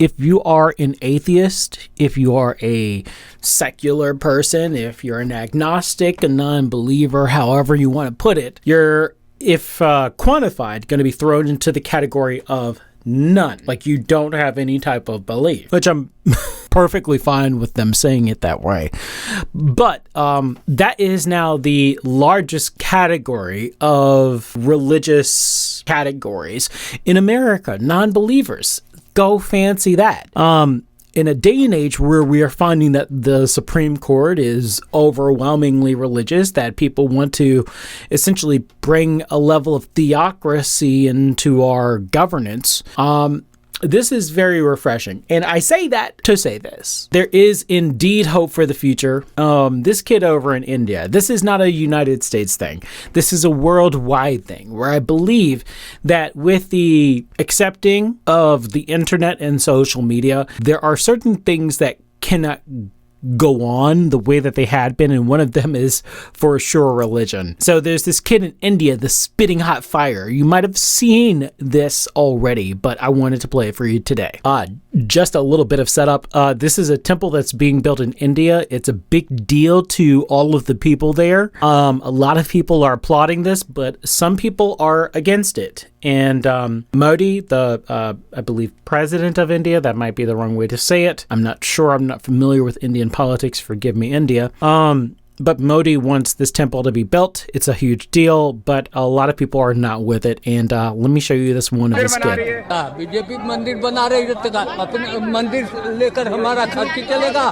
if you are an atheist, if you are a secular person, if you're an agnostic, a non-believer, however you want to put it, you're, if quantified, going to be thrown into the category of none. Like you don't have any type of belief, which I'm perfectly fine with them saying it that way. But that is now the largest category of religious categories in America, non-believers. Go fancy that. In a day and age where we are finding that the Supreme Court is overwhelmingly religious, that people want to essentially bring a level of theocracy into our governance, this is very refreshing. And I say that to say this. There is indeed hope for the future. This kid over in India, this is not a United States thing. This is a worldwide thing where I believe that with the accepting of the internet and social media, there are certain things that cannot go on the way that they had been, and one of them is for sure religion. So there's this kid in India, the spitting hot fire. You might have seen this already, but I wanted to play it for you today. Just a little bit of setup. This is a temple that's being built in India. It's a big deal to all of the people there. A lot of people are applauding this, but some people are against it. And Modi, the, I believe, president of India, that might be the wrong way to say it. I'm not sure. I'm not familiar with Indian politics. Forgive me, India. But Modi wants this temple to be built. It's a huge deal, but a lot of people are not with it. And let me show you this one of the skit. BJP मंदिर बना रही है, अपने मंदिर लेकर हमारा खर्च चलेगा,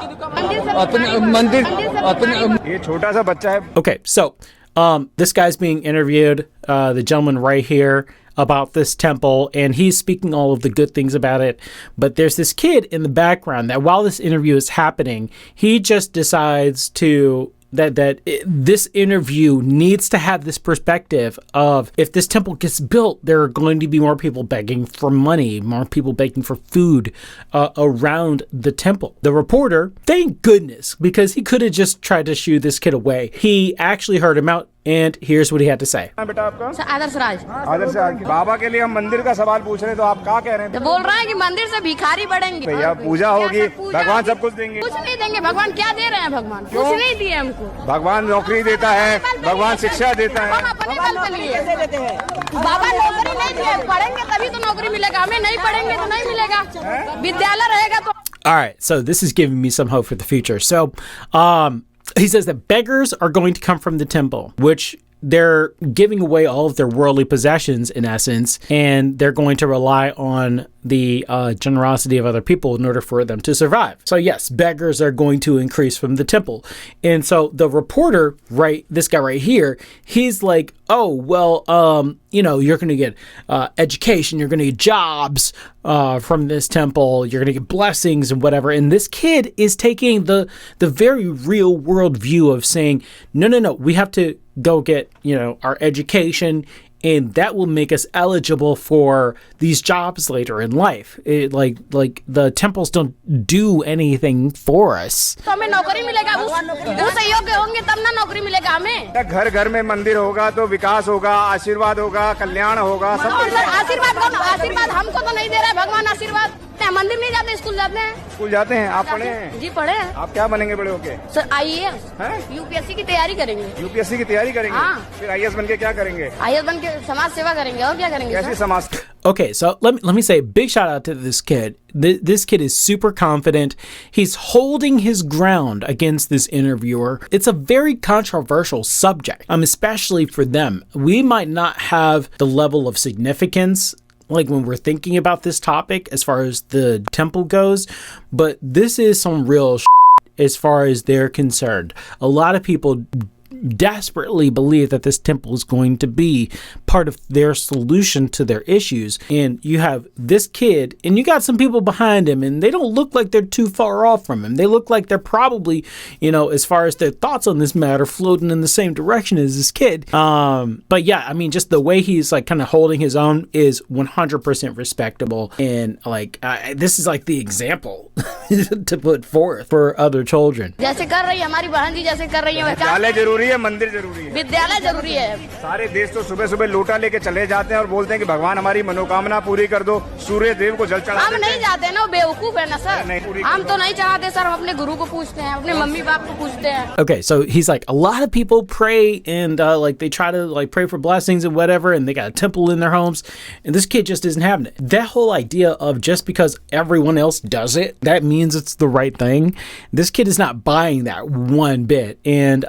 अपने मंदिर अपने ये छोटा सा बच्चा है. Okay, so this guy's being interviewed, the gentleman right here, about this temple, and he's speaking all of the good things about it. But there's this kid in the background that while this interview is happening, he just decides to this interview needs to have this perspective of, if this temple gets built, there are going to be more people begging for money, more people begging for food around the temple. The reporter, thank goodness, because he could have just tried to shoo this kid away. He actually heard him out, and here's what he had to say. बेटा आपका आदर्श राज बाबा के लिए हम मंदिर का सवाल पूछ रहे हैं, तो आप क्या कह रहे हैं? तो बोल रहा है कि मंदिर से भिखारी बढ़ेंगे, भैया पूजा होगी, भगवान सब कुछ देंगे. कुछ नहीं देंगे. भगवान क्या दे रहे हैं? भगवान कुछ नहीं दिए हमको. भगवान नौकरी देता है, भगवान शिक्षा देता है. बाबा नौकरी नहीं दिए, पढ़ेंगे तभी तो नौकरी मिलेगा, हमें नहीं पढ़ेंगे तो नहीं मिलेगा. विद्यालय रहेगा तो. All right, so this is giving me some hope for the future. So, he says that beggars are going to come from the temple, which they're giving away all of their worldly possessions in essence, and they're going to rely on the generosity of other people in order for them to survive. So yes, beggars are going to increase from the temple. And so the reporter, right, this guy right here, he's like, oh, well, you're going to get education, you're going to get jobs from this temple, you're going to get blessings and whatever. And this kid is taking the very real world view of saying, no, we have to go get, our education, and that will make us eligible for these jobs later in life. Like the temples don't do anything for us. तो हमें नौकरी मिलेगा, उस योग्य होंगे तब ना नौकरी मिलेगा हमें. घर घर में मंदिर होगा तो विकास होगा, आशीर्वाद होगा, कल्याण होगा. आशीर्वाद हमको तो नहीं दे रहा है भगवान आशीर्वाद. मंदिर नहीं जाते, स्कूल जाते हैं. स्कूल जाते हैं. आप पढ़े हैं? जी पढ़े हैं. आप क्या बनेंगे बड़े होके? सर IAS, यूपीएससी की तैयारी करेंगे. यूपीएससी की तैयारी करेंगे? हाँ. फिर IAS बन के क्या करेंगे? IAS बन के समाज सेवा करेंगे, और क्या करेंगे? कैसी समाज? Okay, so let me say a big shout out to this kid. This kid is super confident. He's holding his ground against this interviewer. It's a very controversial subject, especially for them. We might not have the level of significance like when we're thinking about this topic as far as the temple goes, but this is some real as far as they're concerned. A lot of people desperately believe that this temple is going to be part of their solution to their issues. And you have this kid, and you got some people behind him, and they don't look like they're too far off from him. They look like they're probably, as far as their thoughts on this matter, floating in the same direction as this kid. But yeah, I mean, just the way he's like kind of holding his own is 100% respectable. And like, this is like the example, to put forth for other children. जैसे कर रही है हमारी बहन जी, जैसे कर रही है विद्यालय जरूरी है, मंदिर जरूरी है, विद्यालय जरूरी है। सारे देश तो सुबह सुबह लोटा लेके चले जाते हैं और बोलते हैं कि भगवान हमारी मनोकामना पूरी कर दो, सूर्य देव को जल चढ़ा हम नहीं जाते ना, बेवकूफ है ना सर। नहीं, हम तो नहीं चढ़ाते सर, हम अपने गुरु को पूछते हैं, अपने मम्मी बाप को पूछते हैं। Okay, so he's like, a lot of people pray and like they try to like pray for blessings and whatever, and they got a temple in their homes, and this kid just isn't having it. That whole idea of just because everyone else does it, that means it's the right thing. This kid is not buying that one bit. And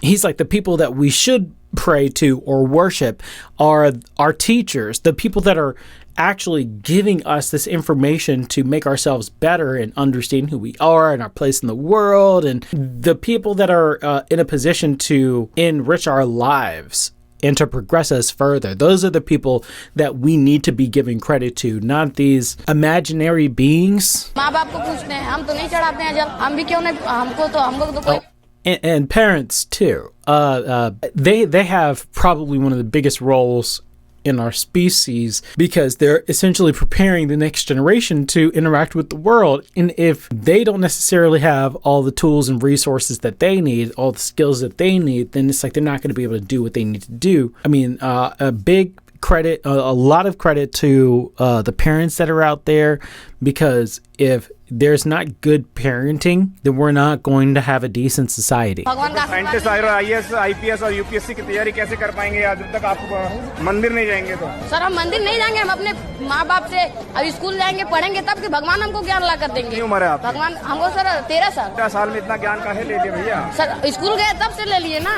he's like, the people that we should pray to or worship are our teachers, the people that are actually giving us this information to make ourselves better and understand who we are and our place in the world, and the people that are in a position to enrich our lives and to progress us further. Those are the people that we need to be giving credit to, not these imaginary beings. माँ बाप को पूछते हैं, हम तो नहीं चढ़ाते हैं जल, हम भी क्यों नहीं, हमको तो कोई And parents too. They have probably one of the biggest roles in our species, because they're essentially preparing the next generation to interact with the world. And if they don't necessarily have all the tools and resources that they need, all the skills that they need, then it's like they're not going to be able to do what they need to do. I mean, a big credit, a lot of credit to the parents that are out there, because if there's not good parenting, then we're not going to have a decent society. Scientist IAS IPS और UPSC की तैयारी कैसे कर पाएंगे जब तक आप मंदिर नहीं जाएंगे? तो सर हम मंदिर नहीं जाएंगे, हम अपने माँ बाप से अभी स्कूल जाएंगे, पढ़ेंगे, तब कि भगवान हमको ज्ञान ला कर देंगे। कितनी उम्र है आपकी? भगवान हमको सर 13 साल। 13 साल में इतना ज्ञान काहे ले लिया भैया? सर स्कूल गए तब से ले लिए ना।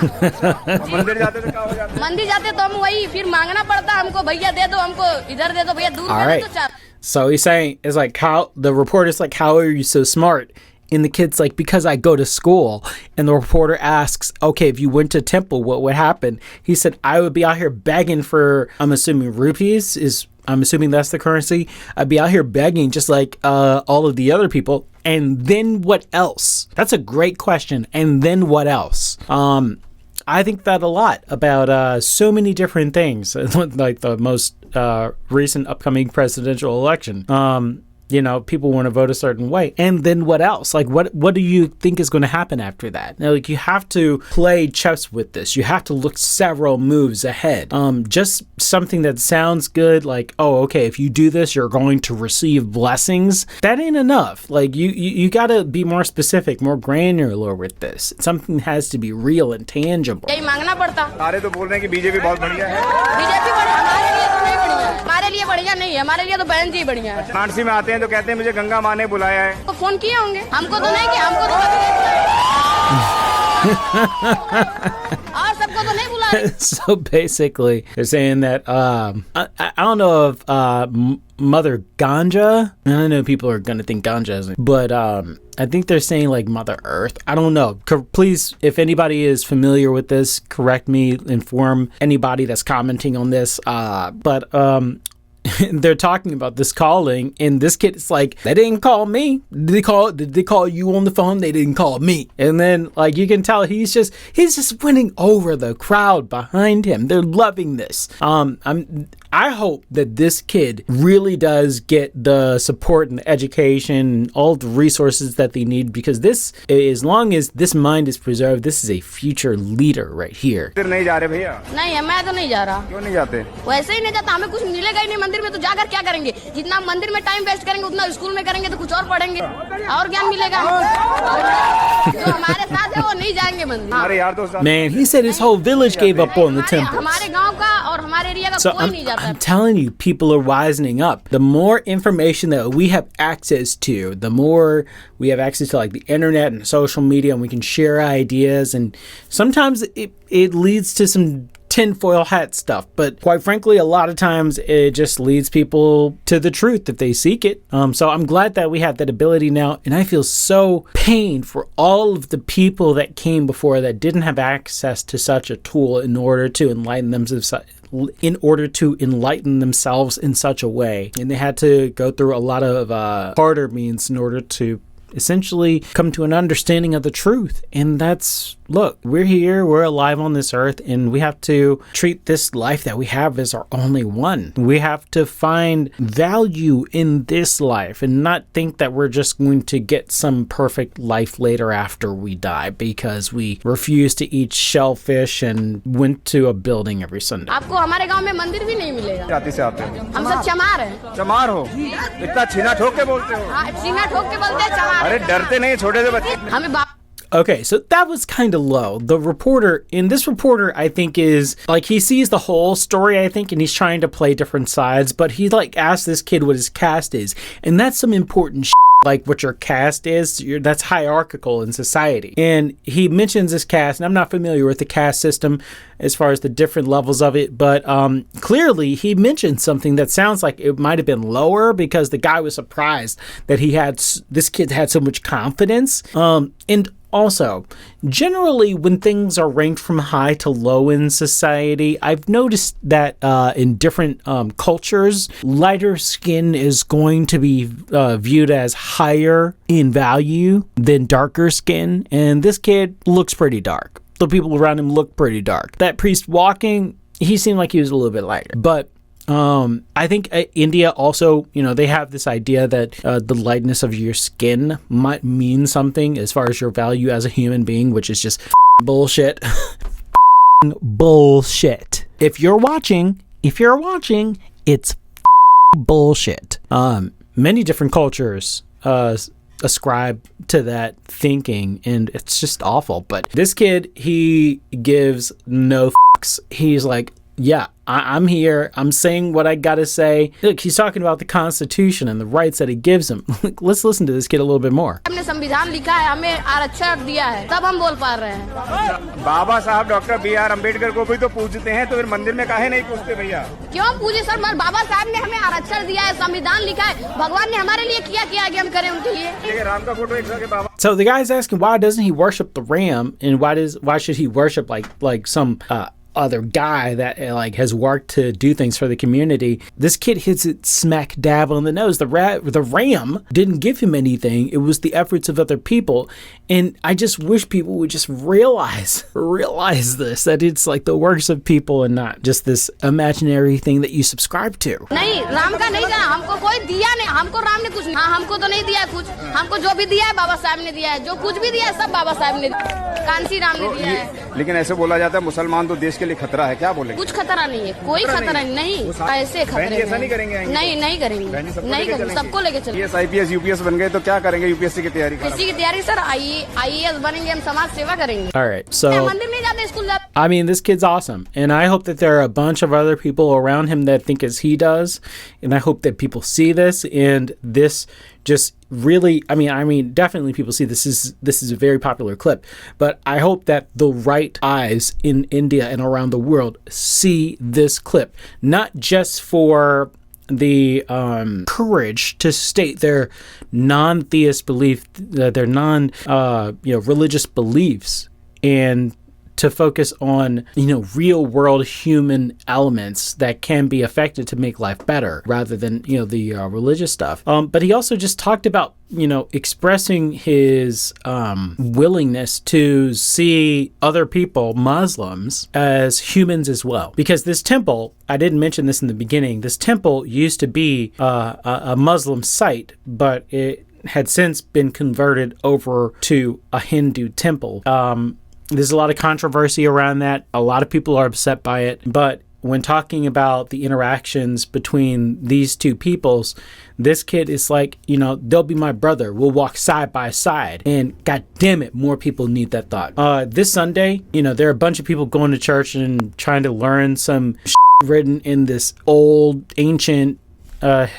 मंदिर जाते तो क्या हो जाता? मंदिर जाते तो हम वही फिर मांगना पड़ता हमको, भैया दे दो, हमको इधर दे दो, भैया दूर दे दो। So he's saying, it's like, how the reporter's like, how are you so smart? And the kid's like, because I go to school. And the reporter asks, okay, if you went to temple, what would happen? He said, I would be out here begging for, I'm assuming rupees I'm assuming that's the currency. I'd be out here begging just like all of the other people. And then what else? That's a great question. And then what else? I think that a lot about so many different things, like the most recent upcoming presidential election. People want to vote a certain way. And then what else? Like, what do you think is going to happen after that? Now, like, you have to play chess with this. You have to look several moves ahead. Just something that sounds good, like, oh, okay, if you do this, you're going to receive blessings. That ain't enough. Like, you got to be more specific, more granular with this. Something has to be real and tangible. सारे तो बोल रहे हैं कि BJP बहुत बढ़िया है। BJP बढ़िया, हमारे लिए तो नहीं बढ़िया, हमारे लिए बढ़िया नहीं है, हमारे लिए तो बहन जी बढ़िया है। कांसी में आते हैं तो कहते हैं मुझे गंगा माँ ने बुलाया है। तो फोन किए होंगे, हमको तो नहीं किया, हमको तो कभी नहीं बुलाया। और सबको तो नहीं बुलाया। So basically, they're saying that I don't know if Mother Ganja. I know people are gonna think Ganja isn't, but I think they're saying like Mother Earth. I don't know. Please, if anybody is familiar with this, correct me, inform anybody that's commenting on this. But they're talking about this calling, and this kid is like, they didn't call me. Did they call you on the phone? They didn't call me. And then like you can tell he's just winning over the crowd behind him. They're loving this. I hope that this kid really does get the support and the education and all the resources that they need, because this, as long as this mind is preserved, this is a future leader right here. नहीं जा रहे भैया? नहीं, मैं तो नहीं जा रहा। क्यों नहीं जाते? वैसे ही नहीं जाता, हमें कुछ मिलेगा ही नहीं मंदिर में, तो जाकर क्या करेंगे? जितना मंदिर में टाइम वेस्ट करेंगे उतना स्कूल में करेंगे, तो कुछ और पढ़ेंगे और ज्ञान मिलेगा। जो हमारे साथ है वो नहीं जाएंगे मंदिर। हमारे यार दोस्त। Man, he said his whole village gave up on the temple. हमारे गांव का और हमारे एरिया का कोई नहीं जाता। I'm telling you, people are wisening up. The more information that we have access to, the more we have access to like the internet and social media, and we can share ideas, and sometimes it leads to some tinfoil hat stuff, but quite frankly, a lot of times it just leads people to the truth if they seek it. So I'm glad that we have that ability now, and I feel so pained for all of the people that came before that didn't have access to such a tool in order to enlighten themselves in such a way, and they had to go through a lot of harder means in order to essentially come to an understanding of the truth. And that's look, we're here, we're alive on this earth, and we have to treat this life that we have as our only one. We have to find value in this life and not think that we're just going to get some perfect life later after we die because we refuse to eat shellfish and went to a building every Sunday. आपको हमारे गांव में मंदिर भी नहीं मिलेगा। जाति से आते हैं। हम सब चमार हैं। चमार हो? इतना छीना ठोक के बोलते हो? हाँ, छीना ठोक के बोलते हैं चमार। अरे डरते नहीं छोटे से बच्चे? हमें Okay, so that was kind of low. The reporter, I think, is like, he sees the whole story, I think, and he's trying to play different sides, but he like asked this kid what his caste is. And that's some important shit. Like what your caste is, that's hierarchical in society. And he mentions this caste, and I'm not familiar with the caste system as far as the different levels of it, but clearly he mentioned something that sounds like it might have been lower because the guy was surprised that this kid had so much confidence. And also, generally, when things are ranked from high to low in society, I've noticed that in different cultures, lighter skin is going to be viewed as higher in value than darker skin. And this kid looks pretty dark. The people around him look pretty dark. That priest walking, he seemed like he was a little bit lighter. But I think India also, they have this idea that the lightness of your skin might mean something as far as your value as a human being, which is just bullshit. Bullshit. If you're watching, it's bullshit. Many different cultures ascribe to that thinking, and it's just awful. But this kid, he gives no fucks. He's like, yeah, I'm here. I'm saying what I gotta say. Look, he's talking about the Constitution and the rights that it gives him. Let's listen to this kid a little bit more. हमने संविधान लिखा है, हमें आरक्षण दिया है, तब हम बोल पा रहे हैं। बाबा साहब डॉक्टर B.R. अम्बेडकर को भी तो पूजते हैं, तो फिर मंदिर में काहे नहीं पूजते भैया? क्यों पूजे सर? बाबा साहब ने हमें आरक्षण दिया है, संविधान लिखा है, भगवान ने हमारे लिए किया आगे हम करें उनके लिए। राम का फोटो एक जगह बाबा। So the guy's asking, why doesn't he worship the ram, and why should he worship like some other guy that like has worked to do things for the community? This kid hits it smack dab on the nose. The ram didn't give him anything. It was the efforts of other people. And I just wish people would just realize this, that it's like the works of people and not just this imaginary thing that you subscribe to. नहीं, राम का नहीं था, हमको कोई दिया नहीं, हमको राम ने कुछ, हाँ, हमको तो नहीं दिया कुछ, हमको जो भी दिया है बाबा साहब ने दिया है, जो कुछ भी दिया है सब बाबा साहब ने, कांसी राम ने दिया है। लेकिन ऐसे बोला जाता है मुसलमान तो देश के लिए खतरा है, क्या बोलेंगे? कुछ खतरा नहीं है, कोई खतरा नहीं, ऐसे खतरे ऐसा नहीं करेंगे? नहीं करेंगे, सबको लेके चलेंगे। IPS UPS बन गए तो क्या करेंगे? UPSC की तैयारी किसी की तैयारी सर, IAS बनेंगे, हम समाज सेवा करेंगे। All right, so मंदिर नहीं जाते, स्कूल जाते। I mean, this kid's awesome, and I hope that there are a bunch of other people around him that think as he does, and I hope that people see this, and this just really, I mean, definitely people see this is a very popular clip, but I hope that the right eyes in India and around the world see this clip, not just for the courage to state their non-theist belief, their religious beliefs, and to focus on, real world human elements that can be affected to make life better rather than, the religious stuff. But he also just talked about, expressing his willingness to see other people, Muslims, as humans as well. Because this temple, I didn't mention this in the beginning, this temple used to be a Muslim site, but it had since been converted over to a Hindu temple. There's a lot of controversy around that. A lot of people are upset by it. But when talking about the interactions between these two peoples, this kid is like, they'll be my brother. We'll walk side by side. And God damn it, more people need that thought. This Sunday, there are a bunch of people going to church and trying to learn some written in this old, ancient,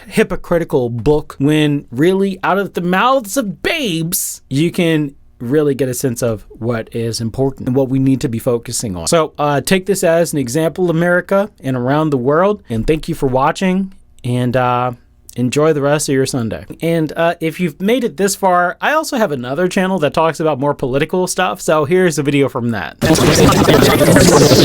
hypocritical book, when really out of the mouths of babes, you can really get a sense of what is important and what we need to be focusing on. So take this as an example, America and around the world, and thank you for watching, and enjoy the rest of your Sunday. And if you've made it this far, I also have another channel that talks about more political stuff, so here's a video from that.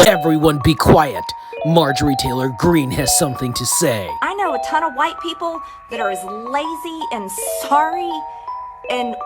Everyone be quiet. Marjorie Taylor Greene has something to say. I know a ton of white people that are as lazy and sorry and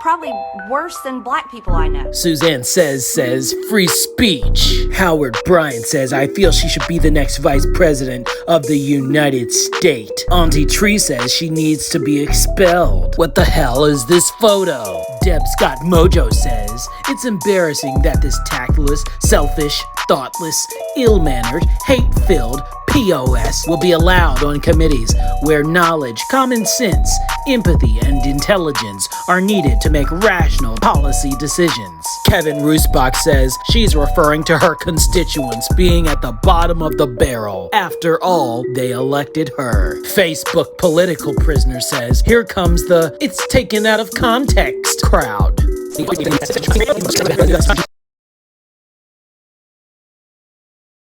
probably worse than black people I know. Suzanne says, free speech. Howard Bryant says, I feel she should be the next vice president of the United States. Auntie Tree says she needs to be expelled. What the hell is this photo? Deb Scott Mojo says, it's embarrassing that this tactless, selfish, thoughtless, ill-mannered, hate-filled POS will be allowed on committees where knowledge, common sense, empathy, and intelligence are needed to make rational policy decisions. Kevin Rusbach says she's referring to her constituents being at the bottom of the barrel. After all, they elected her. Facebook political prisoner says, here comes the "it's taken out of context" crowd.